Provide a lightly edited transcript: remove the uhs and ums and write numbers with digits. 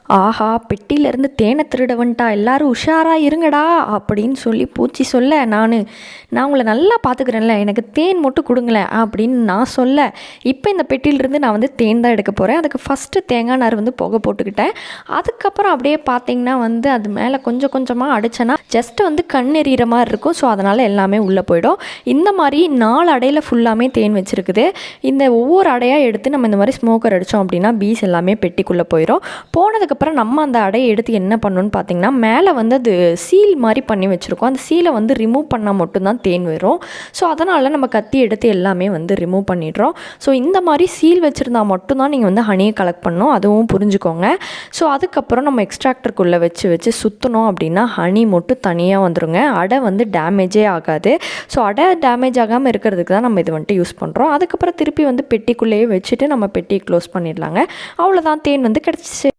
ஆஹா! பெட்டியிலேருந்து தேனை திருட வந்துட்டா, எல்லாரும் உஷாரா இருங்கடா அப்படின்னு சொல்லி பூச்சி சொல்ல, நான் உங்களை நல்லா பார்த்துக்கிறேன்ல, எனக்கு தேன் மட்டும் கொடுங்களேன் அப்படின்னு நான் சொல்ல, இப்போ இந்த பெட்டியிலேருந்து நான் வந்து தேன் தான் எடுக்க போகிறேன். அதுக்கு ஃபஸ்ட்டு தேங்காய் நார் வந்து புகை போட்டுக்கிட்டேன். அதுக்கப்புறம் அப்படியே பார்த்தீங்கன்னா வந்து அது மேலே கொஞ்சம் கொஞ்சமாக அடித்தேன்னா ஜஸ்ட்டு வந்து கண் எறிகிற மாதிரி இருக்கும். ஸோ அதனால் எல்லாமே உள்ளே போயிடும். இந்த மாதிரி 4 அடையில் ஃபுல்லாமே தேன் வச்சுருக்குது. இந்த ஒவ்வொரு அடையாக எடுத்து நம்ம இந்த மாதிரி ஸ்மோக்கர் அடித்தோம் அப்படின்னா பீஸ் எல்லாமே பெட்டிக்குள்ளே போயிடும். போனதுக்கப்புறம் நம்ம அந்த அடையை எடுத்து என்ன பண்ணணும்னு பார்த்தீங்கன்னா, மேலே வந்து அது சீல் மாதிரி பண்ணி வச்சுருக்கோம். அந்த சீலை வந்து ரிமூவ் பண்ணால் மட்டும்தான் தேன் வரும். ஸோ அதனால் நம்ம கத்தி எடுத்து எல்லாமே வந்து ரிமூவ் பண்ணிடுறோம். ஸோ இந்த மாதிரி சீல் வச்சுருந்தா மட்டும்தான் நீங்கள் வந்து ஹனியை கலெக்ட் பண்ணணும், அதுவும் புரிஞ்சுக்கோங்க. ஸோ அதுக்கப்புறம் நம்ம எக்ஸ்ட்ராக்டருக்குள்ளே வச்சு சுற்றணும் அப்படின்னா ஹனி மட்டும் தனியாக வந்துடுங்க. அடை வந்து டேமேஜே ஆகாது. ஸோ அடை டேமேஜ் ஆகாமல் இருக்கிறதுக்கு தான் நம்ம இது வந்துட்டு யூஸ் பண்ணுறோம். அதுக்கப்புறம் திருப்பி வந்து பெட்டிக்குள்ளேயே வச்சுட்டு நம்ம பெட்டியை க்ளோஸ் பண்ணிடலாங்க. அவ்வளோதான், தேன் வந்து கிடச்சிச்சு.